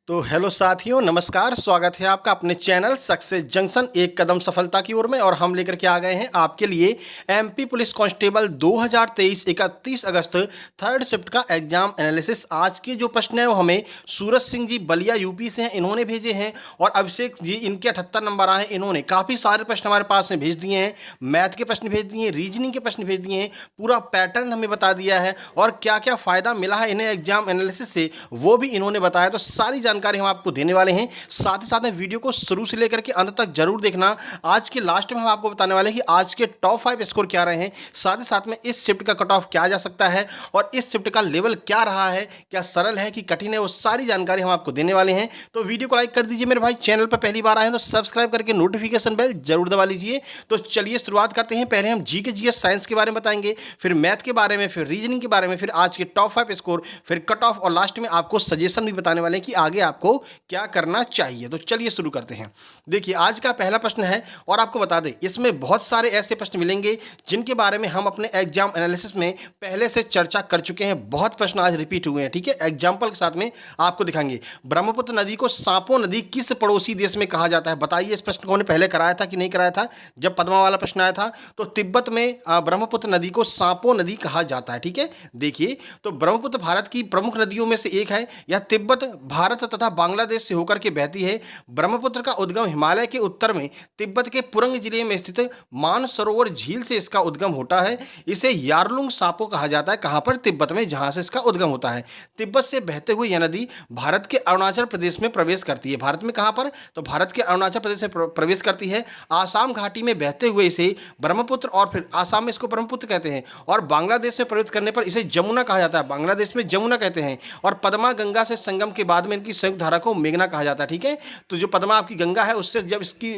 तो हेलो साथियों, नमस्कार। स्वागत है आपका अपने चैनल सक्सेस जंक्शन एक कदम सफलता की ओर में। और हम लेकर के आ गए हैं आपके लिए एमपी पुलिस कांस्टेबल 2023 31 अगस्त थर्ड शिफ्ट का एग्जाम एनालिसिस। आज के जो प्रश्न है वो हमें सूरज सिंह जी बलिया यूपी से हैं, इन्होंने भेजे हैं। और अभिषेक जी, इनके 78 नंबर आए हैं। इन्होंने काफ़ी सारे प्रश्न हमारे पास में भेज दिए हैं। मैथ के प्रश्न भेज दिए हैं, रीजनिंग के प्रश्न भेज दिए हैं, पूरा पैटर्न हमें बता दिया है और क्या क्या फ़ायदा मिला है इन्हें एग्जाम एनालिसिस से वो भी इन्होंने बताया। तो सारी जानकारी हम आपको देने वाले हैं। साथ ही साथ में वीडियो को शुरू से लेकर के अंत तक जरूर देखना। आज के लास्ट में हम आपको बताने वाले हैं कि आज के टॉप 5 स्कोर क्या रहे हैं, साथ ही साथ में इस शिफ्ट का कट ऑफ क्या जा सकता है और इस शिफ्ट का लेवल क्या रहा है, क्या सरल है कि कठिन है, वो सारी जानकारी हम आपको देने वाले हैं। तो वीडियो को लाइक कर दीजिए मेरे भाई। चैनल पर पहली बार आए हैं तो सब्सक्राइब करके नोटिफिकेशन बेल जरूर दबा लीजिए। तो चलिए शुरुआत करते हैं। पहले हम जी के जीएस साइंस के बारे में बताएंगे, फिर मैथ के बारे में, फिर रीजनिंग के बारे में, फिर आज के टॉप 5 स्कोर, फिर कट ऑफ और लास्ट में आपको सजेशन भी बताने वाले हैं कि आगे आपको क्या करना चाहिए। तो चलिए शुरू करते हैं। देखिए, आज का पहला प्रश्न है और आपको बता दें इसमें बहुत सारे ऐसे प्रश्न मिलेंगे जिनके बारे में हम अपने एग्जाम एनालिसिस में पहले से चर्चा कर चुके हैं। बहुत प्रश्न आज रिपीट हुए हैं, ठीक है। एग्जाम्पल के साथ में आपको दिखाएंगे। ब्रह्मपुत्र नदी को सांपो नदी किस पड़ोसी देश में कहा जाता है? बताइए, इस प्रश्न को हमने पहले कराया था कि नहीं कराया था? जब पद्मा वाला प्रश्न आया था तो तिब्बत में ब्रह्मपुत्र नदी को सांपो नदी कहा जाता है, ठीक है। देखिए, तो ब्रह्मपुत्र भारत की प्रमुख नदियों में से एक है। यह तिब्बत, भारत तथा बांग्लादेश से होकर के बहती है। ब्रह्मपुत्र का उद्गम हिमालय के उत्तर में तिब्बत के पुरंग जिले में स्थित मानसरोवर झील से इसका उद्गम होता है। इसे यारलुंग सापो कहा जाता है। कहां पर? तिब्बत में, जहां से इसका उद्गम होता है। तिब्बत से बहते हुए यह नदी भारत के अरुणाचल प्रदेश में प्रवेश करती है। भारत में कहां पर? तो भारत के अरुणाचल प्रदेश में प्रवेश करती है। आसाम घाटी में बहते हुए इसे ब्रह्मपुत्र, और फिर आसाम में इसको ब्रह्मपुत्र कहते हैं, और बांग्लादेश में प्रवेश करने पर इसे जमुना कहा जाता है। बांग्लादेश में जमुना कहते हैं। और पद्मा गंगा से संगम के बाद में इनकी संयुक्त धारा को मेघना कहा जाता है, ठीक है। तो जो पद्मा आपकी गंगा है उससे जब इसकी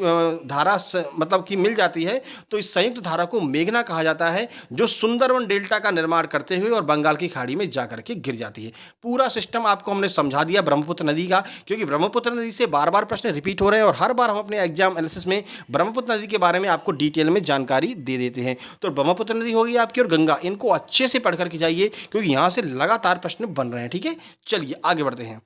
धारा मतलब कि मिल जाती है तो इस संयुक्त धारा को मेघना कहा जाता है, जो सुंदरवन डेल्टा का निर्माण करते हुए और बंगाल की खाड़ी में जाकर के गिर जाती है। पूरा सिस्टम आपको हमने समझा दिया ब्रह्मपुत्र नदी का, क्योंकि ब्रह्मपुत्र नदी से बार बार प्रश्न रिपीट हो रहे हैं और हर बार हम अपने एग्जाम एनालिसिस में ब्रह्मपुत्र नदी के बारे में आपको डिटेल में जानकारी दे देते हैं। तो ब्रह्मपुत्र नदी होगी आपकी और गंगा, इनको अच्छे से पढ़ करके जाइए क्योंकि यहां से लगातार प्रश्न बन रहे हैं, ठीक है। चलिए आगे बढ़ते हैं।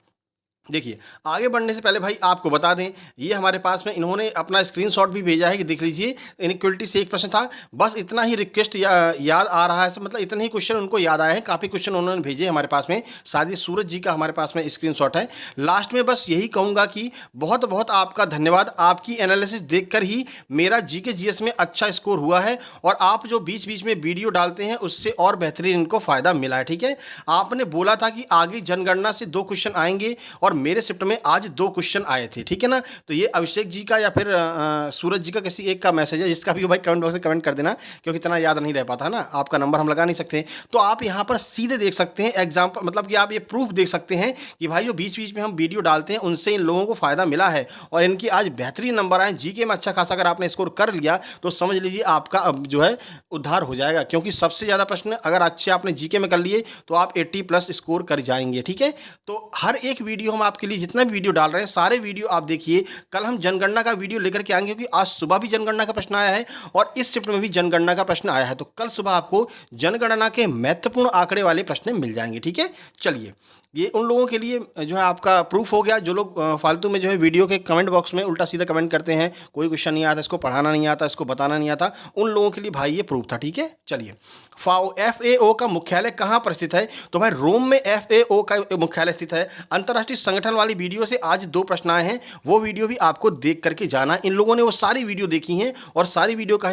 देखिए, आगे बढ़ने से पहले भाई आपको बता दें, ये हमारे पास में इन्होंने अपना स्क्रीनशॉट भी भेजा है कि देख लीजिए। इनइक्वलिटी से एक प्रश्न था, बस इतना ही रिक्वेस्ट याद आ रहा है, मतलब इतने ही क्वेश्चन उनको याद आए हैं। काफ़ी क्वेश्चन उन्होंने भेजे हमारे पास में। शायद ये सूरज जी का हमारे पास में स्क्रीनशॉट है। लास्ट में बस यही कहूँगा कि बहुत बहुत आपका धन्यवाद। आपकी एनालिसिस देखकर ही मेरा जी के जीएस में अच्छा स्कोर हुआ है और आप जो बीच बीच में वीडियो डालते हैं उससे और बेहतरीन इनको फ़ायदा मिला है, ठीक है। आपने बोला था कि आगे जनगणना से 2 क्वेश्चन आएंगे और मेरे शिफ्ट में आज 2 क्वेश्चन आए थे, ठीक है ना। तो ये अभिषेक जी का या फिर सूरज जी का किसी एक का मैसेज है, जिसका भी भाई कमेंट बॉक्स में कमेंट कर देना, क्योंकि इतना याद नहीं रह पाता है ना, आपका नंबर हम लगा नहीं सकते। तो आप यहाँ पर सीधे देख सकते हैं एग्जाम्पल, मतलब कि आप ये प्रूफ देख सकते हैं कि भाई जो बीच बीच में हम वीडियो डालते हैं उनसे इन लोगों को फायदा मिला है और इनकी आज बेहतरीन नंबर आए। जीके में अच्छा खासा अगर आपने स्कोर कर लिया तो समझ लीजिए आपका अब जो है उद्धार हो जाएगा, क्योंकि सबसे ज़्यादा प्रश्न अगर अच्छे आपने जीके में कर लिए तो आप 80+ स्कोर कर जाएंगे, ठीक है। तो हर एक वीडियो हम आपके लिए जितना भी वीडियो डाल रहे हैं सारे वीडियो आप देखिए। कल हम जनगणना का वीडियो लेकर के आएंगे, क्योंकि आज सुबह भी जनगणना का प्रश्न आया है और इस शिफ्ट में भी जनगणना का प्रश्न आया है। तो कल सुबह आपको जनगणना के महत्वपूर्ण आंकड़े वाले प्रश्न मिल जाएंगे, ठीक है। चलिए, ये उन लोगों के लिए जो है आपका प्रूफ हो गया जो लोग फालतू में जो है वीडियो के कमेंट बॉक्स में उल्टा सीधा कमेंट करते हैं, कोई क्वेश्चन नहीं आता, इसको पढ़ाना नहीं आता, इसको बताना नहीं आता, उन लोगों के लिए भाई ये प्रूफ था, ठीक है। चलिए, FAO का मुख्यालय कहाँ पर स्थित है? तो भाई रोम में FAO का मुख्यालय स्थित है। अंतर्राष्ट्रीय संगठन वाली वीडियो से आज 2 प्रश्न आए हैं, वो वीडियो भी आपको देख करके जाना। इन लोगों ने वो सारी वीडियो देखी हैं और सारी वीडियो का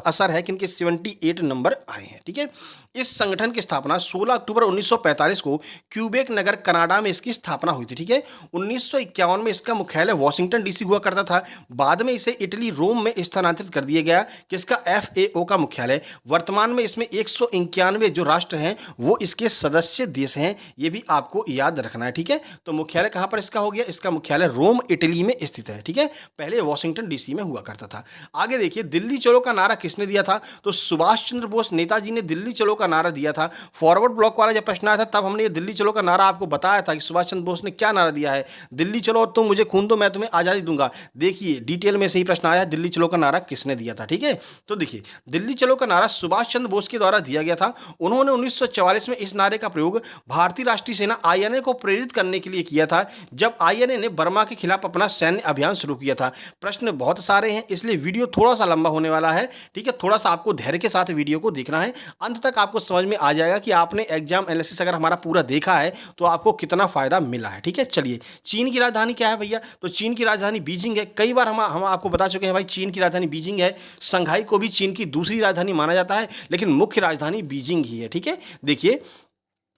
असर है कि इनके 78 नंबर आए हैं, ठीक है। इस संगठन की स्थापना 16 अक्टूबर 1945 को क्यूबेक नगर कनाडा में इसकी स्थापना हुई थी, ठीक है। 1951 में इसका मुख्यालय वॉशिंगटन डीसी हुआ करता था। बाद में इसे इटली रोम में स्थानांतरित कर दिया गया, किसका? FAO का मुख्यालय। वर्तमान में इसमें 191 जो राष्ट्र हैं वो इसके सदस्य देश हैं, ये भी आपको याद रखना है, ठीक है। तो मुख्यालय कहां पर इसका हो गया? इसका मुख्यालय रोम इटली में स्थित है, ठीक है। पहले वॉशिंगटन डीसी में हुआ करता था। आगे देखिए, दिल्ली चलो का नारा किसने दिया था? तो सुभाष चंद्र बोस नेताजी ने दिल्ली चलो का नारा दिया था। फॉरवर्ड ब्लॉक वाला जब प्रश्न आया था तब हमने ये दिल्ली चलो का नारा आपको बताया था कि सुभाष चंद्र बोस ने क्या नारा दिया है। दिल्ली चलो तुम मुझे खून दो मैं तुम्हें आज़ादी दूंगा। देखिए डिटेल में सही प्रश्न आया है, दिल्ली चलो का नारा किसने दिया था, ठीक है। तो देखिए, दिल्ली चलो का नारा सुभाष चंद्र बोस के द्वारा दिया गया था। उन्होंने 1944 में इस नारे का प्रयोग भारतीय राष्ट्रीय सेना INA को प्रेरित करने के लिए किया किया था जब आईएनए ने बर्मा के खिलाफ अपना सैन्य अभियान शुरू किया था। प्रश्न बहुत सारे हैं इसलिए वीडियो थोड़ा सा लंबा होने वाला है, ठीक है। थोड़ा सा आपको धैर्य के साथ वीडियो को देखना है, अंत तक आपको समझ में आ जाएगा कि आपने एग्जाम एनालिसिस अगर हमारा पूरा देखा है तो आपको कितना फायदा मिला है, ठीक है। चलिए, चीन की राजधानी क्या है भैया? तो चीन की राजधानी बीजिंग है। कई बार हम आपको बता चुके हैं भाई, चीन की राजधानी बीजिंग है। संघाई को भी चीन की दूसरी राजधानी माना जाता है, लेकिन मुख्य राजधानी बीजिंग ही है, ठीक है। देखिए,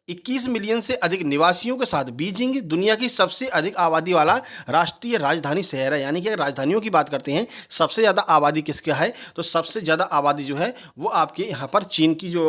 21 मिलियन से अधिक निवासियों के साथ बीजिंग दुनिया की सबसे अधिक आबादी वाला राष्ट्रीय राजधानी शहर है। यानी कि अगर राजधानियों की बात करते हैं, सबसे ज़्यादा आबादी किसका है? तो सबसे ज़्यादा आबादी जो है वो आपके यहाँ पर चीन की जो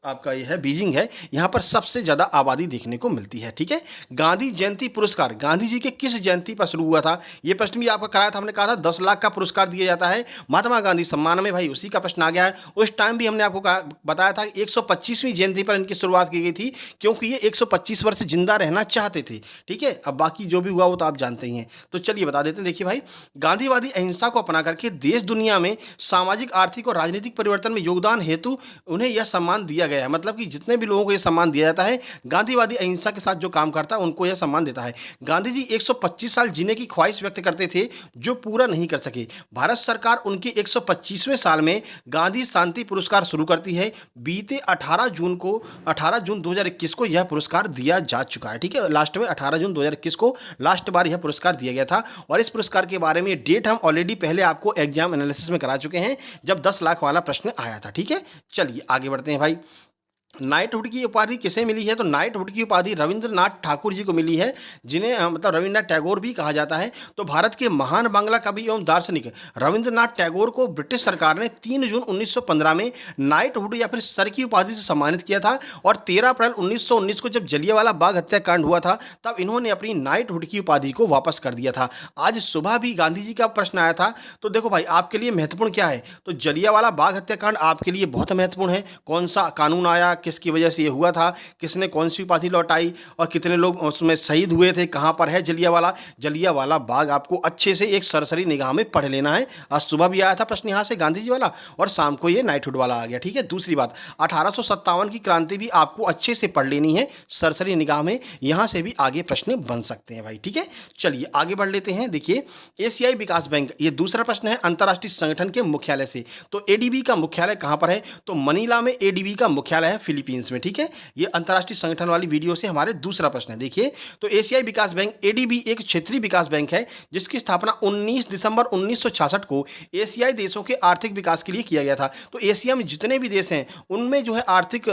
आपका ये है बीजिंग है, यहाँ पर सबसे ज़्यादा आबादी देखने को मिलती है, ठीक है। गांधी जयंती पुरस्कार गांधी जी के किस जयंती पर शुरू हुआ था? ये प्रश्न भी आपका कराया था, हमने कहा था 10 लाख का पुरस्कार दिया जाता है महात्मा गांधी सम्मान में, भाई उसी का प्रश्न आ गया है। उस टाइम भी हमने आपको बताया था 125वीं जयंती पर इनकी शुरुआत की गई थी, क्योंकि ये 125 वर्ष जिंदा रहना चाहते थे, ठीक है। अब बाकी जो भी हुआ वो तो आप जानते ही हैं। तो चलिए बता देते हैं। देखिए भाई, गांधीवादी अहिंसा को अपना करके देश दुनिया में सामाजिक, आर्थिक और राजनीतिक परिवर्तन में योगदान हेतु उन्हें यह सम्मान दिया गया है। मतलब कि जितने भी लोगों को यह सम्मान दिया जाता है, गांधीवादी अहिंसा के साथ जो काम करता है उनको यह सम्मान देता है। गांधी जी 125 साल जीने की ख्वाहिश व्यक्त करते थे, जो पूरा नहीं कर सके। भारत सरकार उनके 125वें साल में गांधी शांति पुरस्कार शुरू करती है। बीते 18 जून 2021 को यह पुरस्कार दिया जा चुका है, ठीक है। लास्ट में 18 जून 2021 को लास्ट बार यह पुरस्कार दिया गया था, और इस पुरस्कार के बारे में डेट हम ऑलरेडी पहले आपको एग्जाम एनालिसिस में करा चुके हैं, जब 10 लाख वाला प्रश्न आया था, ठीक है। चलिए आगे बढ़ते हैं भाई। नाइटहुड की उपाधि किसे मिली है? तो नाइटहुड की उपाधि रविंद्रनाथ ठाकुर जी को मिली है, जिन्हें मतलब रविन्द्रनाथ टैगोर भी कहा जाता है। तो भारत के महान बांग्ला कवि एवं दार्शनिक रविंद्रनाथ टैगोर को ब्रिटिश सरकार ने 3 जून 1915 में नाइटहुड या फिर सर की उपाधि से सम्मानित किया था, और 13 अप्रैल 1919 को जब जलियांवाला बाग हत्याकांड हुआ था, तब इन्होंने अपनी नाइटहुड की उपाधि को वापस कर दिया था। आज सुबह भी गांधी जी का प्रश्न आया था। तो देखो भाई, आपके लिए महत्वपूर्ण क्या है? तो जलियांवाला बाग हत्याकांड आपके लिए बहुत महत्वपूर्ण है। कौन सा कानून आया, किसकी वजह से ये हुआ था, किसने कौन सी उपाधि लौटाई, और कितने लोग उसमें शहीद हुए थे, कहां पर है जलियांवाला बाग, आपको अच्छे से एक सरसरी निगाह में पढ़ लेना है। आज सुबह भी आया था प्रश्न यहां से गांधी जी वाला, और शाम को ये नाइटहुड वाला आ गया, ठीक है। दूसरी बात, 1857 की क्रांति भी आपको अच्छे से पढ़ लेनी है सरसरी निगाह में, यहां से भी आगे प्रश्न बन सकते हैं भाई, ठीक है। चलिए आगे बढ़ लेते हैं। देखिए, एशियाई विकास बैंक, ये दूसरा प्रश्न है अंतर्राष्ट्रीय संगठन के मुख्यालय से। तो एडीबी का मुख्यालय कहां पर है? तो मनीला में एडीबी का मुख्यालय है, फिलीपींस में, ठीक है। ये अंतर्राष्ट्रीय संगठन वाली वीडियो से हमारे दूसरा प्रश्न है। देखिए, तो एशियाई विकास बैंक एडीबी एक क्षेत्रीय विकास बैंक है, जिसकी स्थापना 19 दिसंबर 1966 को एशियाई देशों के आर्थिक विकास के लिए किया गया था। तो एशिया में जितने भी देश हैं उनमें जो है आर्थिक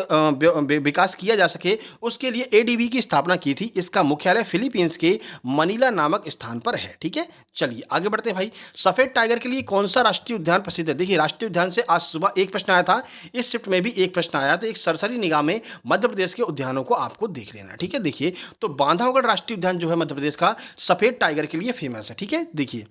विकास किया जा सके, उसके लिए एडीबी की स्थापना की थी। इसका मुख्यालय फिलीपींस के मनीला नामक स्थान पर है, ठीक है। चलिए आगे बढ़ते हैं भाई। सफेद टाइगर के लिए कौन सा राष्ट्रीय उद्यान प्रसिद्ध है? देखिए, राष्ट्रीय उद्यान से आज सुबह एक प्रश्न आया था, इस शिफ्ट में भी एक प्रश्न आया, तो एक सरसरी निगाह में मध्य प्रदेश के उद्यानों को आपको देख लेना है, ठीक है। देखिए, तो बांधवगढ़ राष्ट्रीय उद्यान जो है मध्य प्रदेश का, सफेद टाइगर के लिए फेमस है, ठीक है। देखिए,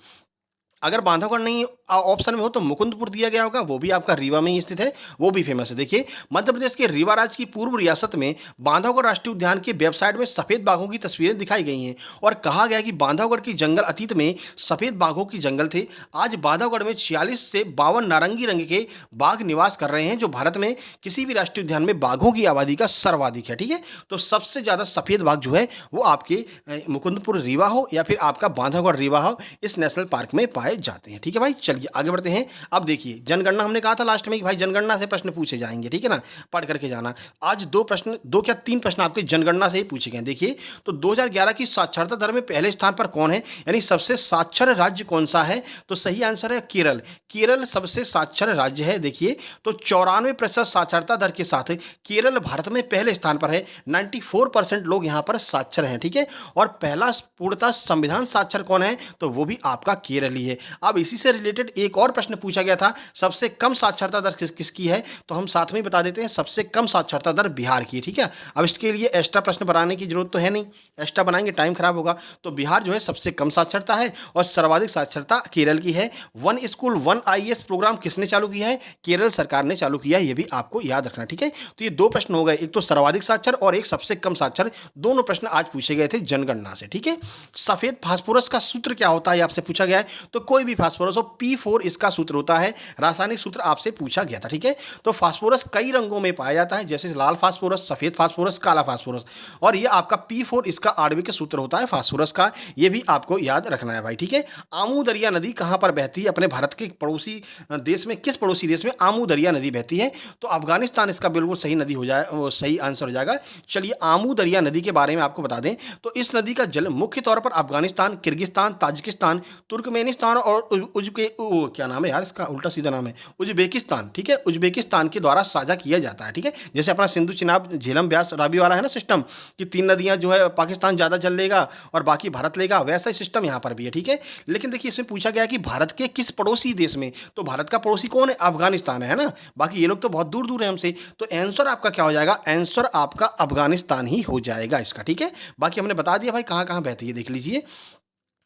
अगर बांधवगढ़ नहीं ऑप्शन में हो तो मुकुंदपुर दिया गया होगा, वो भी आपका रीवा में ही स्थित है, वो भी फेमस है। देखिए, मध्य प्रदेश के रीवा राज्य की पूर्व रियासत में बांधवगढ़ राष्ट्रीय उद्यान के वेबसाइट में सफेद बाघों की तस्वीरें दिखाई गई हैं, और कहा गया कि बांधवगढ़ की जंगल अतीत में सफेद बाघों की जंगल थे। आज बांधवगढ़ में 46 से 52 नारंगी रंग के बाघ निवास कर रहे हैं, जो भारत में किसी भी राष्ट्रीय उद्यान में बाघों की आबादी का सर्वाधिक है, ठीक है। तो सबसे ज्यादा सफेद बाघ जो है वो आपके मुकुंदपुर रीवा हो या फिर आपका बांधवगढ़ रीवा हो, इस नेशनल पार्क में पाए जाते हैं, ठीक है भाई। चलिए आगे बढ़ते हैं। अब देखिए, जनगणना हमने कहा था लास्ट में कि भाई जनगणना से प्रश्न पूछे जाएंगे, ठीक है ना, पढ़ करके जाना। आज दो क्या तीन प्रश्न आपके जनगणना से ही पूछे गए। देखिए, तो 2011 की साक्षरता दर में पहले स्थान पर कौन है, यानी सबसे साक्षर राज्य कौन सा है? तो सही आंसर है केरल। केरल सबसे साक्षर राज्य है। देखिए, तो 94% साक्षरता दर के साथ केरल भारत में पहले स्थान पर है। 94% लोग यहां पर साक्षर हैं, ठीक है। और पहला पूर्णतः संविधान साक्षर कौन है? तो वो भी आपका केरल ही है। अब इसी से रिलेटेड एक और प्रश्न पूछा गया था, सबसे कम साक्षरता दर किसकी है? तो हम साथ में बता देते हैं, सबसे कम साक्षरता दर बिहार की है, ठीक है। अब इसके लिए एक्स्ट्रा प्रश्न बनाने की जरूरत तो है नहीं, एक्स्ट्रा बनाएंगे टाइम खराब होगा। तो बिहार जो है सबसे कम साक्षरता है, और सर्वाधिक साक्षरता केरल की है। One school one IAS program किसने चालू किया है? केरल सरकार ने चालू किया है, ये भी आपको याद रखना, ठीक है। तो ये दो प्रश्न हो गए, एक तो सर्वाधिक साक्षर और एक सबसे कम साक्षर, दोनों प्रश्न आज पूछे गए थे जनगणना से, ठीक है। सफेद फास्फोरस का सूत्र क्या होता है आपसे पूछा गया है। तो कोई भी फास्फोरस हो, P4 इसका सूत्र होता है, रासायनिक सूत्र आपसे पूछा गया था, ठीक है। तो फास्फोरस कई रंगों में पाया जाता है, जैसे लाल फास्फोरस, सफेद फास्फोरस, काला फास्फोरस, और ये आपका P4 इसका आणविक सूत्र होता है फास्फोरस का, ये भी आपको याद रखना है भाई, ठीक है। आमू दरिया नदी कहां पर बहती है? अपने भारत के पड़ोसी देश में, किस पड़ोसी देश में आमू दरिया नदी बहती है? तो अफगानिस्तान इसका बिल्कुल सही नदी हो जाए, वो सही आंसर हो जाएगा। चलिए आमू दरिया नदी के बारे में आपको बता दें तो इस नदी का जल मुख्य तौर पर अफगानिस्तान, किर्गिस्तान, ताजिकिस्तान, तुर्कमेनिस्तान और क्या नाम है यार इसका, उल्टा सीधा नाम है, उज्बेकिस्तान, ठीक है, उज्बेकिस्तान के द्वारा साझा किया जाता है, ठीक है। जैसे अपना सिंधु, चिनाब, झेलम, ब्यास, रावी वाला है ना सिस्टम कि 3 नदियां जो है पाकिस्तान ज़्यादा जल लेगा और बाकी भारत लेगा, वैसा ही सिस्टम यहाँ पर भी है, ठीक है। लेकिन देखिए इसमें पूछा गया कि भारत के किस पड़ोसी देश में, तो भारत का पड़ोसी कौन है? अफगानिस्तान है ना, बाकी ये लोग तो बहुत दूर दूर है हमसे, तो आंसर आपका क्या हो जाएगा? आंसर आपका अफगानिस्तान ही हो जाएगा इसका, ठीक है। बाकी हमने बता दिया भाई कहाँ कहाँ बहती है, देख लीजिए।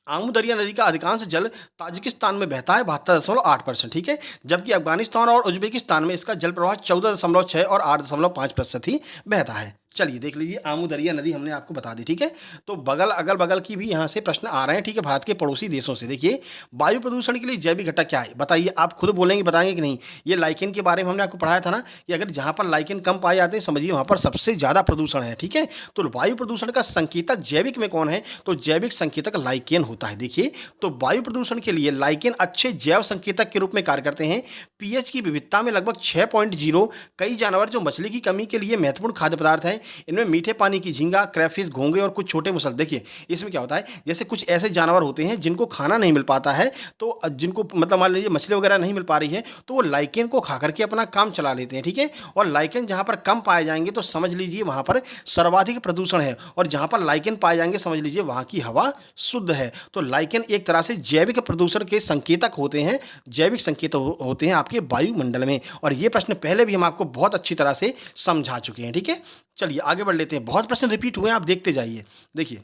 आमू दरिया नदी का अधिकांश जल ताजिकिस्तान में बहता है 72.8%, ठीक है, जबकि अफगानिस्तान और उज्बेकिस्तान में इसका जल प्रवाह 14.6 और 8.5% ही बहता है। चलिए देख लीजिए, आमू दरिया नदी हमने आपको बता दी, ठीक है। तो अगल बगल की भी यहाँ से प्रश्न आ रहे हैं, ठीक है, भारत के पड़ोसी देशों से। देखिए वायु प्रदूषण के लिए जैविक घटक क्या है, बताइए, आप खुद बोलेंगे, बताएंगे कि नहीं? ये लाइकेन के बारे में हमने आपको पढ़ाया था ना कि अगर जहाँ पर लाइकेन कम पाए जाते हैं समझिए वहाँ पर सबसे ज़्यादा प्रदूषण है, ठीक है। तो वायु प्रदूषण का संकेतक जैविक में कौन है? तो जैविक संकेतक लाइकेन होता है। देखिए तो वायु प्रदूषण के लिए लाइकेन अच्छे जैव संकेतक के रूप में कार्य करते हैं। पीएच की विविधता में लगभग 6.0। कई जानवर जो मछली की कमी के लिए महत्वपूर्ण खाद्य पदार्थ हैं, इनमें मीठे पानी की झींगा, क्रैफिश, घोंगे और कुछ छोटे मुसल। देखिए इसमें क्या होता है, जैसे कुछ ऐसे जानवर होते हैं जिनको खाना नहीं मिल पाता है, तो जिनको मतलब मान लीजिए मछली वगैरह नहीं मिल पा रही है, तो वो लाइकेन को खा करके अपना काम चला लेते हैं, ठीक है। और लाइकेन जहाँ पर कम पाए जाएंगे तो समझ लीजिए वहाँ पर सर्वाधिक प्रदूषण है, और जहाँ पर लाइकेन पाए जाएंगे समझ लीजिए वहाँ की हवा शुद्ध है। तो लाइकेन एक तरह से जैविक प्रदूषण के संकेतक होते हैं, जैविक संकेतक होते हैं आपके वायुमंडल में, और ये प्रश्न पहले भी हम आपको बहुत अच्छी तरह से समझा चुके हैं, ठीक है। चलिए आगे बढ़ लेते हैं, बहुत प्रश्न रिपीट हुए हैं, आप देखते जाइए। देखिए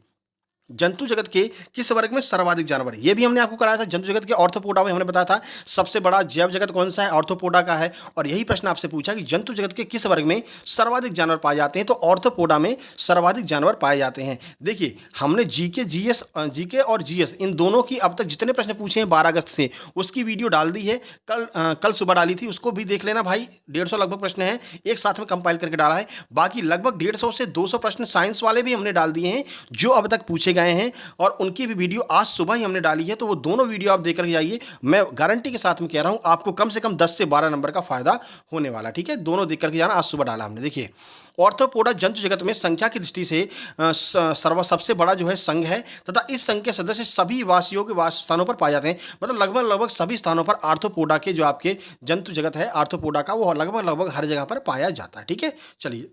जंतु जगत के किस वर्ग में सर्वाधिक जानवर, ये भी हमने आपको कराया था। जंतु जगत के ऑर्थोपोडा में हमने बताया था सबसे बड़ा जैव जगत कौन सा है, ऑर्थोपोडा का है। और यही प्रश्न आपसे पूछा कि जंतु जगत के किस वर्ग में सर्वाधिक जानवर पाए जाते हैं, तो ऑर्थोपोडा में सर्वाधिक जानवर पाए जाते हैं। देखिए हमने जीके और जीएस इन दोनों की अब तक जितने प्रश्न पूछे हैं 12 अगस्त से, उसकी वीडियो डाल दी है, कल सुबह डाली थी, उसको भी देख लेना भाई। 150 लगभग प्रश्न हैं, एक साथ में कंपाइल करके डाला है। बाकी लगभग 150 से 200 प्रश्न साइंस वाले भी हमने डाल दिए हैं जो अब तक पूछे गए हैं, और उनकी भी वीडियो आज सुबह ही हमने डाली है। तो वो दोनों वीडियो आप देख कर जाइए, मैं गारंटी के साथ में कह रहा हूं आपको कम से कम 10 से 12 नंबर का फायदा होने वाला, ठीक है। दोनों देख करके जाना, आज सुबह डाला हमने। देखिए ऑर्थोपोडा जंतु जगत में संख्या की दृष्टि से सबसे बड़ा जो है संघ है, तथा इस संघ के सदस्य सभी वासियों के वास स्थानों पर पाए जाते हैं। मतलब लगभग सभी स्थानों पर आर्थोपोडा के जो आपके जंतु जगत है आर्थोपोडा का, वो लगभग हर जगह पर पाया जाता है, ठीक है। चलिए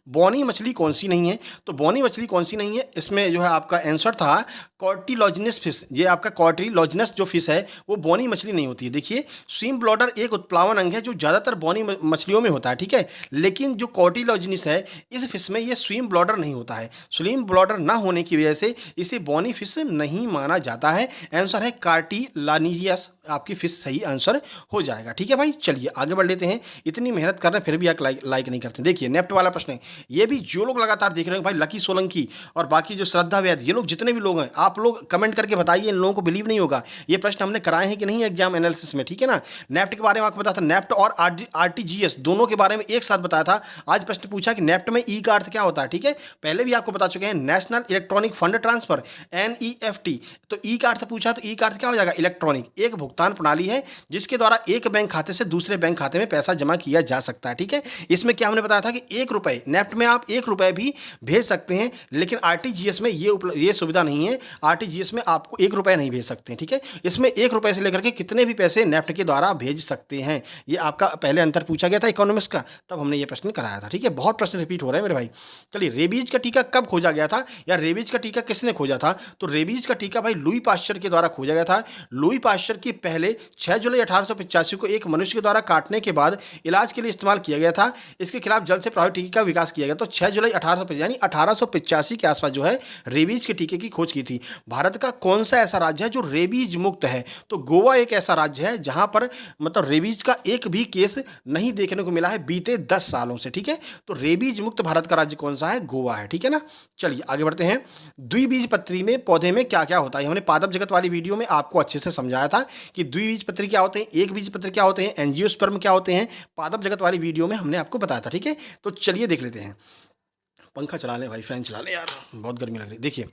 बोनी मछली कौन सी नहीं है, तो बोनी मछली कौन सी नहीं है, इसमें जो है आपका आंसर था कॉर्टिलॉजिनस फिश। ये आपका कॉर्टिलॉजिनस जो फिश है वो बोनी मछली नहीं होती है। देखिए स्विम ब्लॉडर एक उत्प्लावन अंग है जो ज़्यादातर बोनी मछलियों में होता है, ठीक है। लेकिन जो कॉर्टिलॉजिनस है इस फिश में ये स्विम ब्लॉडर नहीं होता है। स्विम ब्लॉडर ना होने की वजह से इसे बोनी फिश नहीं माना जाता है। आंसर है कार्टिलानियस, आपकी फिश सही आंसर हो जाएगा, ठीक है भाई। चलिए आगे बढ़ लेते हैं। इतनी मेहनत कर रहे हैं फिर भी आप लाइक नहीं करते। देखिए नेफ्ट वाला प्रश्न है, ये भी जो लोग लगातार देख रहे हैं भाई, लकी सोलंकी और बाकी जो श्रद्धा वैद, ये लोग जितने भी लोग हैं, आप लोग कमेंट करके बताइए, इन लोगों को बिलीव नहीं होगा ये प्रश्न हमने कराए हैं कि नहीं एग्जाम एनालिसिस में, ठीक है ना। नेफ्ट के बारे में आपको बताया था, नेफ्ट और आरटीजीएस दोनों के बारे में एक साथ बताया था। आज प्रश्न पूछा कि नेफ्ट में ई का अर्थ क्या होता है, ठीक है। पहले भी आपको बता चुके हैं, national electronic fund transfer, NEFT। तो ई का अर्थ पूछा तो ई का अर्थ क्या हो जाएगा, इलेक्ट्रॉनिक। एक भुगतान प्रणाली है जिसके द्वारा एक बैंक खाते से दूसरे बैंक खाते में पैसा जमा किया जा सकता है, ठीक है। इसमें क्या हमने बताया था कि 1 रुपए, नेफ्ट में आप 1 रुपए भी भेज सकते हैं, लेकिन आरटीजीएस में ये सुविधा नहीं है। आरटीजीएस में आपको 1 रुपए नहीं भेज सकते हैं, ठीक है। इसमें 1 रुपए से लेकर के कितने भी पैसे नेफ्ट के द्वारा भेज सकते हैं। ये आपका पहले अंतर पूछा गया था इकोनॉमिक्स का, तब हमने ये प्रश्न कराया था, ठीक है। बहुत प्रश्न रिपीट हो रहे हैं मेरे भाई। चलिए रेबीज का टीका कब खोजा गया था, या रेबीज का टीका किसने खोजा था, तो रेबीज का टीका भाई लुई पाश्चर के द्वारा खोजा गया था। लुई पाश्चर की पहले 6 जुलाई 1885 को एक मनुष्य के द्वारा काटने के बाद इलाज के लिए इस्तेमाल किया गया था। इसके खिलाफ जल्द से प्रभावी टीके का विकास किया गया। तो 6 जुलाई 1885 यानी 1885 के आसपास जो है रेबीज के टीके की खोज की थी। भारत का कौन सा ऐसा राज्य है जो रेबीज मुक्त है? तो गोवा एक ऐसा राज्य है जहां पर मतलब रेबीज का एक भी केस नहीं देखने को मिला है बीते 10 सालों से। ठीक है, तो रेबीज मुक्त भारत का राज्य कौन सा है? गोवा है। ठीक है ना, चलिए आगे बढ़ते हैं। द्विबीजपत्री में पौधे में क्या क्या होता है? हमने पादप जगत वाली वीडियो में आपको अच्छे से समझाया था कि द्विबीजपत्री क्या होते हैं, एक बीजपत्री क्या होते हैं, एंजियोस्पर्म क्या होते हैं। पादप जगत वाली वीडियो में हमने आपको बताया था। ठीक है, तो चलिए देख लेते हैं। पंखा चला लें भाई, फैन चला लें यार, बहुत गर्मी लग रही है। देखिए,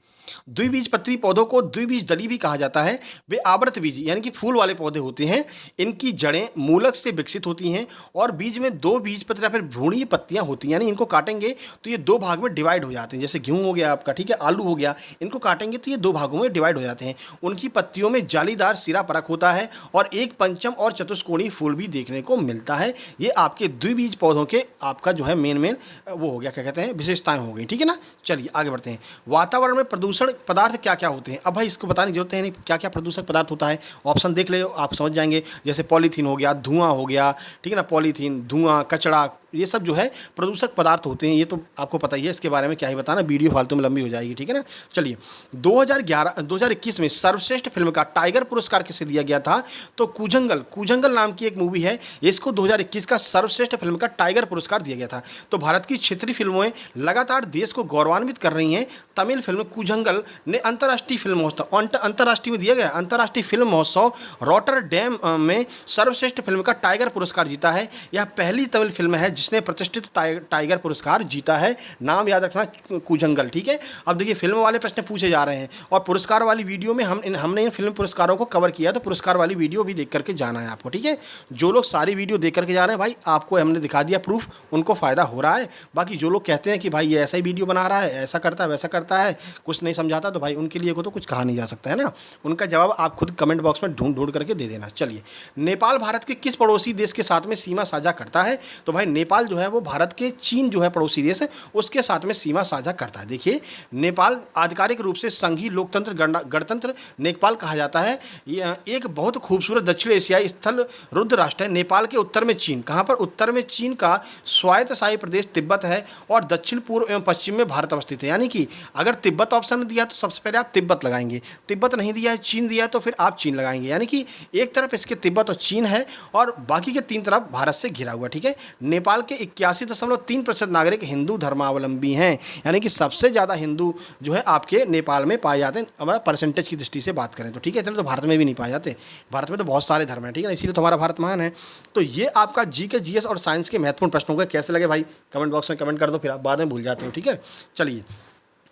द्विबीजपत्री पौधों को द्विबीजदली भी कहा जाता है। वे आवृत बीज यानी कि फूल वाले पौधे होते हैं। इनकी जड़ें मूलक से विकसित होती हैं और बीज में दो बीजपत्र या फिर भ्रूणीय पत्तियां होती हैं। यानी इनको काटेंगे तो ये दो भाग में डिवाइड हो जाते हैं। जैसे गेहूं हो गया आपका, ठीक है, आलू हो गया, इनको काटेंगे तो ये दो भागों में डिवाइड हो जाते हैं। उनकी पत्तियों में जालीदार सिरा परक होता है और एक पंचम और चतुष्कोणीय फूल भी देखने को मिलता है। ये आपके द्विबीज पौधों के आपका जो है मेन वो हो गया, क्या कहते हैं, विशेषताएं हो गई। ठीक है ना, चलिए आगे बढ़ते हैं। वातावरण में प्रदूषण पदार्थ क्या क्या होते हैं? अब भाई इसको बताने की जरूरत है नहीं, क्या क्या प्रदूषक पदार्थ होता है। ऑप्शन देख ले, आप समझ जाएंगे। जैसे पॉलीथीन हो गया, धुआं हो गया, ठीक है ना, पॉलीथीन, धुआं, कचरा, ये सब जो है प्रदूषक पदार्थ होते हैं। ये तो आपको पता ही है, इसके बारे में क्या ही बताना, वीडियो फालतू में लंबी हो जाएगी। ठीक है ना, चलिए 2021 में सर्वश्रेष्ठ फिल्म का टाइगर पुरस्कार किसे दिया गया था? तो कूजंगल नाम की एक मूवी है, इसको 2021 का सर्वश्रेष्ठ फिल्म का टाइगर पुरस्कार दिया गया था। तो भारत की क्षेत्रीय फिल्में लगातार देश को गौरवान्वित कर रही हैं। तमिल फिल्म कूजंगल ने अंतर्राष्ट्रीय फिल्म महोत्सव, अंतर्राष्ट्रीय में दिया गया अंतर्राष्ट्रीय फिल्म महोत्सव रॉटरडैम में सर्वश्रेष्ठ फिल्म का टाइगर पुरस्कार जीता है। यह पहली तमिल फिल्म है जिसने प्रतिष्ठित टाइगर पुरस्कार जीता है। नाम याद रखना, कूजंगल। ठीक है, अब देखिए फिल्म वाले प्रश्न पूछे जा रहे हैं और पुरस्कार वाली वीडियो में हमने इन फिल्म पुरस्कारों को कवर किया, तो पुरस्कार वाली वीडियो भी देख करके जाना है आपको। ठीक है, जो लोग सारी वीडियो देख करके जा रहे हैं भाई, आपको हमने दिखा दिया प्रूफ, उनको फायदा हो रहा है। बाकी जो लोग कहते हैं कि भाई ये ऐसा ही वीडियो बना रहा है, ऐसा करता है, वैसा करता है, कुछ नहीं समझाता, तो भाई उनके लिए को तो कुछ कहा नहीं जा सकता है ना। उनका जवाब आप खुद कमेंट बॉक्स में ढूंढ करके दे देना। चलिए, नेपाल भारत के किस पड़ोसी देश के साथ में सीमा साझा करता है? तो भाई नेपाल जो है वो भारत के चीन जो है पड़ोसी देश है, उसके साथ में सीमा साझा करता है। देखिए, नेपाल आधिकारिक रूप से संघीय लोकतंत्र गणतंत्र नेपाल कहा जाता है। एक बहुत खूबसूरत दक्षिण एशियाई स्थल रुद्र राष्ट्र है। नेपाल के उत्तर में चीन, कहाँ पर? उत्तर में चीन का स्वायत्तशासी प्रदेश तिब्बत है और दक्षिण पूर्व एवं पश्चिम में भारत अवस्थित है। यानी कि अगर तिब्बत ऑप्शन दिया तो सबसे पहले आप तिब्बत लगाएंगे, तिब्बत नहीं दिया है, चीन दिया है, तो फिर आप चीन लगाएंगे। यानी कि एक तरफ इसके तिब्बत और चीन है और बाकी के 3 तरफ भारत से घिरा हुआ। ठीक है, नेपाल के 81.3% नागरिक हिंदू धर्मावलंबी हैं। यानी कि सबसे ज़्यादा हिंदू जो है आपके नेपाल में पाए जाते हैं, हमारा परसेंटेज की दृष्टि से बात करें तो। ठीक है, इतने तो भारत में भी नहीं पाए जाते, भारत में तो बहुत सारे धर्म हैं। ठीक है ना, इसीलिए तो हमारा भारत महान है। तो ये आपका जी के जीएस और साइंस के महत्वपूर्ण प्रश्न हो गए। कैसे लगे भाई, कमेंट बॉक्स में कमेंट कर दो, फिर आप बाद में भूल जाते हो। ठीक है, चलिए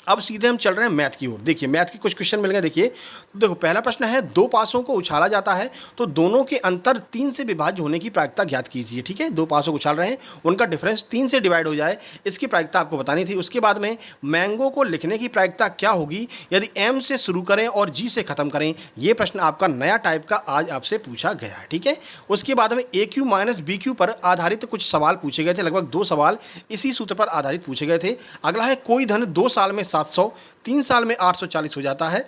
अब सीधे हम चल रहे हैं मैथ की ओर। देखिए, मैथ के कुछ क्वेश्चन मिल गए। देखिए, देखो पहला प्रश्न है, दो पासों को उछाला जाता है तो दोनों के अंतर 3 से विभाज्य होने की प्रायिकता ज्ञात कीजिए। ठीक है, दो पासों को उछाल रहे हैं, उनका डिफरेंस 3 से डिवाइड हो जाए, इसकी प्रायिकता आपको बतानी थी। उसके बाद में मैंगो को लिखने की प्रायिकता क्या होगी यदि एम से शुरू करें और जी से खत्म करें? ये प्रश्न आपका नया टाइप का आज आपसे पूछा गया है। ठीक है, उसके बाद में ए क्यू माइनस बी क्यू पर आधारित कुछ सवाल पूछे गए थे, लगभग 2 सवाल इसी सूत्र पर आधारित पूछे गए थे। अगला है, कोई धन 2 साल में 700, 3 साल में 840 हो जाता है,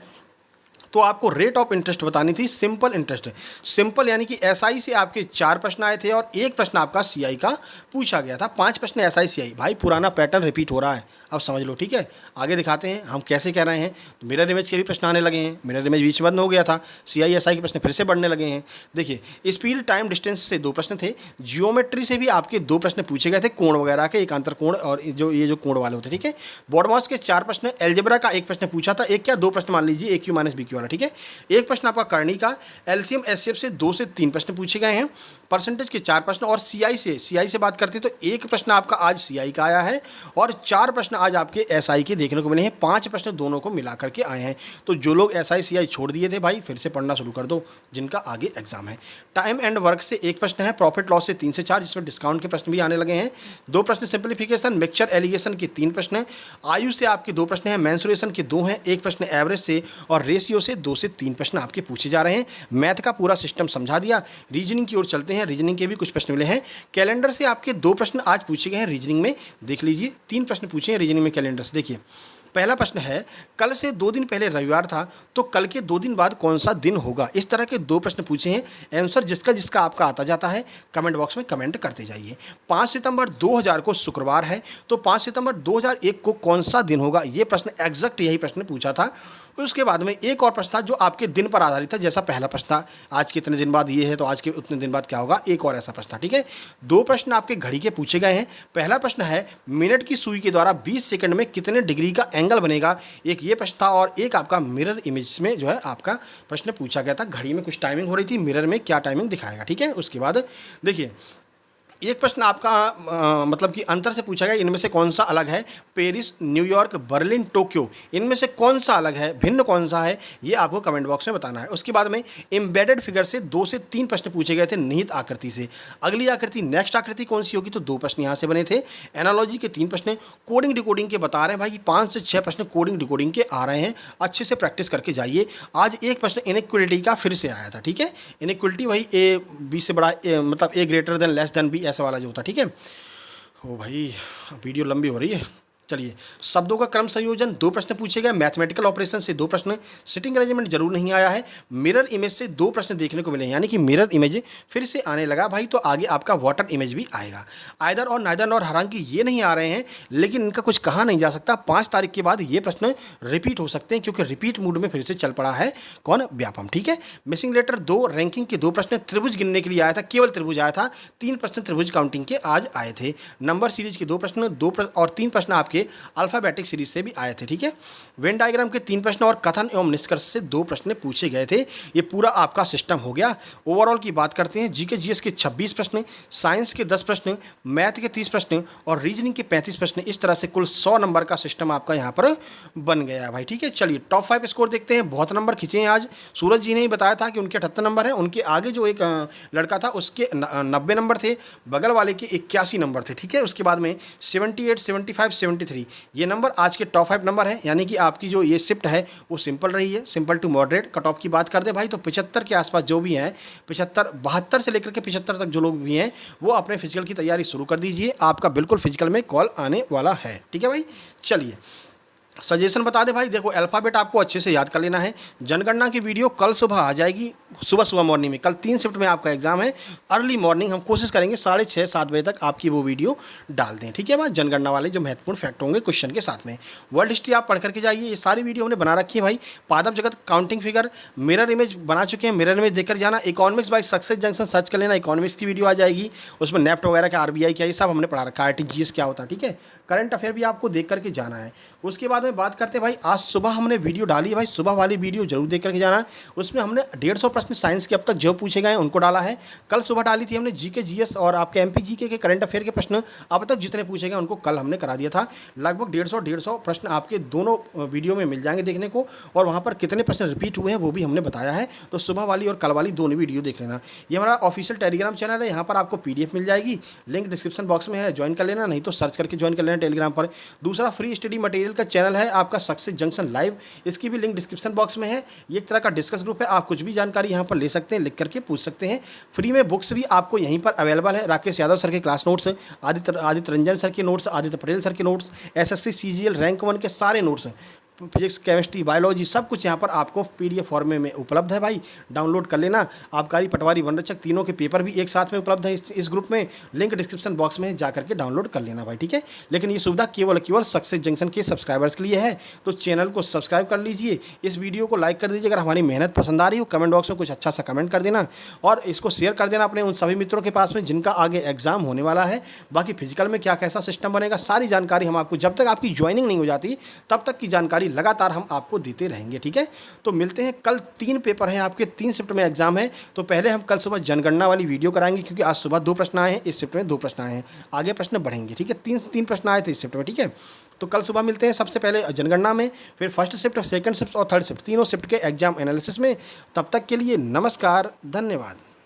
तो आपको रेट ऑफ इंटरेस्ट बतानी थी, सिंपल इंटरेस्ट। सिंपल यानी कि एसआई से आपके 4 प्रश्न आए थे और 1 प्रश्न आपका सीआई का पूछा गया था। 5 प्रश्न एसआई सीआई। भाई पुराना पैटर्न रिपीट हो रहा है, अब समझ लो। ठीक है, आगे दिखाते हैं हम कैसे कह रहे हैं। तो मिरर इमेज के भी प्रश्न आने लगे हैं, मिरर इमेज बीच बंद हो गया था, सीआई एसआई के प्रश्न फिर से बढ़ने लगे हैं। देखिए, स्पीड टाइम डिस्टेंस से 2 प्रश्न थे, जियोमेट्री से भी आपके 2 प्रश्न पूछे गए थे, कोण वगैरह के, एक अंतर कोण और ये जो कोण वाले होते। ठीक है, बॉडमास के 4 प्रश्न, एल्जेब्रा का 1 प्रश्न पूछा था, एक क्या 2 प्रश्न मान लीजिए, ए क्यू माइनस बी क्यू वाला। ठीक है, एक प्रश्न आपका करनी का, एलसीएम एचसीएफ से 2 से 3 प्रश्न पूछे गए हैं, परसेंटेज के 4 प्रश्न, और सीआई से बात करते हैं तो 1 प्रश्न आपका आज सीआई का आया है और 4 प्रश्न आज आपके एसआई के देखने को मिले हैं। 5 प्रश्न दोनों को मिला करके आए हैं। तो जो लोग एसआई सीआई छोड़ दिए थे भाई, फिर से पढ़ना शुरू कर दो, जिनका आगे एग्जाम है। टाइम एंड वर्क से 1 प्रश्न है, प्रॉफिट लॉस से 3 से 4, जिसमें डिस्काउंट के प्रश्न भी आने लगे हैं। 2 प्रश्न सिंप्लीफिकेशन, मिक्सचर एलिगेशन के 3 प्रश्न हैं। आयु से आपके 2 प्रश्न हैं, मेंसुरेशन के 2 हैं, 1 प्रश्न एवरेज से, और रेशियो से 2 से 3 प्रश्न आपके पूछे जा रहे हैं। मैथ का पूरा सिस्टम समझा दिया। रीजनिंग की ओर चलते हैं, रीजनिंग के भी कुछ प्रश्न मिले हैं। कैलेंडर से आपके 2 प्रश्न आज पूछे गए हैं रीजनिंग में, देख लीजिए। 3 प्रश्न पूछे हैं रीजनिंग में कैलेंडर से। देखिए, पहला प्रश्न है, कल से 2 दिन पहले रविवार था, तो कल के 2 दिन बाद कौन सा दिन होगा? इस तरह के 2 प्रश्न पूछे हैं। आंसर जिसका जिसका आपका आता जाता है कमेंट बॉक्स में कमेंट करते जाइए। 5 सितंबर 2000 को शुक्रवार है, तो 5 सितंबर 2001 को कौन सा दिन होगा? ये प्रश्न एग्जैक्ट यही प्रश्न पूछा था। उसके बाद में एक और प्रश्न था जो आपके दिन पर आधारित था, जैसा पहला प्रश्न था आज के इतने दिन बाद ये है, तो आज के उतने दिन बाद क्या होगा, एक और ऐसा प्रश्न था। ठीक है, 2 प्रश्न आपके घड़ी के पूछे गए हैं। पहला प्रश्न है, मिनट की सुई के द्वारा 20 सेकंड में कितने डिग्री का एंगल बनेगा? एक ये प्रश्न था, और एक आपका मिरर इमेज में जो है आपका प्रश्न पूछा गया था। घड़ी में कुछ टाइमिंग हो रही थी, मिरर में क्या टाइमिंग दिखाएगा। ठीक है, उसके बाद देखिए एक प्रश्न आपका मतलब कि अंतर से पूछा गया, इनमें से कौन सा अलग है? पेरिस, न्यूयॉर्क, बर्लिन, टोक्यो, इनमें से कौन सा अलग है, भिन्न कौन सा है, ये आपको कमेंट बॉक्स में बताना है। उसके बाद में एम्बेडेड फिगर से 2 से 3 प्रश्न पूछे गए थे निहित आकृति से। अगली आकृति नेक्स्ट आकृति कौन सी होगी? तो 2 प्रश्न यहाँ से बने थे। एनालॉजी के 3 प्रश्न, कोडिंग डिकोडिंग के बता रहे हैं भाई, 5 से 6 प्रश्न कोडिंग डिकोडिंग के आ रहे हैं। अच्छे से प्रैक्टिस करके जाइए। आज एक प्रश्न इनइक्वलिटी का फिर से आया था। ठीक है, इनइक्वलिटी वही ए बी से बड़ा मतलब A greater than less than B, ऐसा वाला जो होता। ठीक है, ओ भाई वीडियो लंबी हो रही है। चलिए, शब्दों का क्रम संयोजन 2 प्रश्न पूछे गए। मैथमेटिकल ऑपरेशन से 2 प्रश्न। सिटिंग अरेंजमेंट जरूर नहीं आया है। मिरर इमेज से 2 प्रश्न देखने को मिले, यानी कि मिरर इमेज फिर से आने लगा भाई, तो आगे आपका वाटर इमेज भी आएगा। आइदर और नाइदर और हालांकि ये नहीं आ रहे हैं, लेकिन इनका कुछ कहा नहीं जा सकता। 5 तारीख के बाद ये प्रश्न रिपीट हो सकते हैं, क्योंकि रिपीट मूड में फिर से चल पड़ा है कौन? व्यापम। ठीक है, मिसिंग लेटर 2 रैंकिंग के 2 प्रश्न। त्रिभुज गिनने के लिए आया था, केवल त्रिभुज आया था। 3 प्रश्न त्रिभुज काउंटिंग के आज आए थे। नंबर सीरीज के 2 प्रश्न, और 3 प्रश्न आपके अल्फाबेटिक सीरीज से भी आए थे। ठीक है, वेन डायग्राम के 3 प्रश्न और कथन एवं निष्कर्ष से 2 प्रश्न पूछे गए थे। ये पूरा आपका सिस्टम हो गया। ओवरऑल की बात करते हैं, जीके जीएस के 26 प्रश्न, साइंस के 10 प्रश्न, मैथ के 30 प्रश्न और रीजनिंग के 35 प्रश्न। इस तरह से कुल 100 नंबर का सिस्टम आपका यहाँ पर बन गया है भाई। ठीक है, चलिए टॉप 5 स्कोर देखते हैं। बहुत नंबर खींचे हैं आज। सूरज जी ने ही बताया था कि उनके 78 नंबर हैं। उनके आगे जो एक लड़का था उसके 90 नंबर थे, बगल वाले के 81 नंबर थे। ठीक है, उसके बाद में 78, 75, 73 ये नंबर आज के टॉप 5 नंबर है। यानी कि आपकी जो ये शिफ्ट है वो सिंपल रही है, simple to moderate. Cut off की बात करते हैं भाई, तो 75 के आसपास जो भी हैं, 75, 72 से लेकर के 75 तक जो लोग भी हैं, वो अपने फिजिकल की तैयारी शुरू कर दीजिए। आपका बिल्कुल फिजिकल में कॉल आने वाला है। ठीक है भाई, चलिए सजेशन बता दे भाई। देखो, अल्फ़ाबेट आपको अच्छे से याद कर लेना है। जनगणना की वीडियो कल सुबह आ जाएगी, सुबह मॉर्निंग में। कल 3 शिफ्ट में आपका एग्जाम है। अर्ली मॉर्निंग हम कोशिश करेंगे 6:30 7 बजे तक आपकी वो वीडियो डाल दें। ठीक है भाई, जनगणना वाले जो महत्वपूर्ण फैक्ट होंगे क्वेश्चन के साथ में। वर्ल्ड हिस्ट्री आप पढ़ करके जाइए, ये सारी वीडियो हमने बना रखी है भाई। पादप जगत, काउंटिंग फिगर, मिरर इमेज बना चुके हैं, मिरर इमेज देखकर जाना। Economics by Success Junction search कर लेना, इकोनॉमिक्स की वीडियो आ जाएगी। उसमें नेफ्ट वगैरह का, आरबीआई क्या, ये सब हमने पढ़ा रखा है। आरटीजीएस क्या होता है। ठीक है, करंट अफेयर भी आपको देख करके जाना है। उसके बाद में बात करते हैं भाई, आज सुबह हमने वीडियो डाली है भाई, सुबह वाली वीडियो जरूर देख करके जाना। उसमें हमने 150 प्रश्न साइंस के अब तक जो पूछे गए हैं उनको डाला है। कल सुबह डाली थी हमने जीके जीएस और आपके एमपी जीके के करंट अफेयर के प्रश्न अब तक जितने पूछे गए उनको कल हमने करा दिया था। लगभग 150 प्रश्न आपके दोनों वीडियो में मिल जाएंगे देखने को, और वहाँ पर कितने प्रश्न रिपीट हुए हैं वो भी हमने बताया है। तो सुबह वाली और कल वाली दोनों वीडियो देख लेना। ये हमारा ऑफिशियल टेलीग्राम चैनल है, यहाँ पर आपको पीडीएफ मिल जाएगी, लिंक डिस्क्रिप्शन बॉक्स में है, ज्वाइन कर लेना, नहीं तो सर्च करके ज्वाइन कर लेना टेलीग्राम पर। दूसरा फ्री स्टडी मटेरियल का चैनल है आपका सक्सेस जंक्शन लाइव, इसकी भी लिंक डिस्क्रिप्शन बॉक्स में है। ये एक तरह का डिस्कस ग्रुप है, आप कुछ भी जानकारी यहाँ पर ले सकते हैं, लिख करके पूछ सकते हैं। फ्री में बुक्स भी आपको यहीं पर अवेलेबल है। राकेश यादव सर के class notes, Aditya Ranjan sir के नोट्स, आदित्य पटेल सर के नोट्स, एसएससी सीजीएल रैंक 1 के सारे नोट्स, फिजिक्स, केमिस्ट्री, बायोलॉजी सब कुछ यहाँ पर आपको पीडीएफ फॉर्म में उपलब्ध है भाई, डाउनलोड कर लेना। आबकारी, पटवारी, वनरक्षक तीनों के पेपर भी एक साथ में उपलब्ध है इस ग्रुप में, लिंक डिस्क्रिप्शन बॉक्स में जा करके डाउनलोड कर लेना भाई। ठीक है, लेकिन ये सुविधा केवल सक्सेस जंक्शन के सब्सक्राइबर्स के लिए है, तो चैनल को सब्सक्राइब कर लीजिए, इस वीडियो को लाइक कर दीजिए। अगर हमारी मेहनत पसंद आ रही हो, कमेंट बॉक्स में कुछ अच्छा सा कमेंट कर देना, और इसको शेयर कर देना अपने उन सभी मित्रों के पास में जिनका आगे एग्जाम होने वाला है। बाकी फिजिकल में क्या कैसा सिस्टम बनेगा, सारी जानकारी हम आपको, जब तक आपकी ज्वाइनिंग नहीं हो जाती तब तक की जानकारी लगातार हम को देते रहेंगे। ठीक है, तो मिलते हैं कल। 3 पेपर हैं आपके, 3 शिफ्ट में एग्जाम है। तो पहले हम कल सुबह जनगणना वाली वीडियो कराएंगे, क्योंकि आज सुबह 2 प्रश्न आए हैं, इस शिफ्ट में 2 प्रश्न आए हैं, आगे प्रश्न बढ़ेंगे। ठीक है, 3 प्रश्न आए थे इस शिफ्ट में। ठीक है, तो कल सुबह मिलते हैं सबसे पहले जनगणना में, फिर फर्स्ट शिफ्ट, सेकंड शिफ्ट और थर्ड शिफ्ट, तीनों शिफ्ट के एग्जाम एनालिसिस में। तब तक के लिए नमस्कार, धन्यवाद।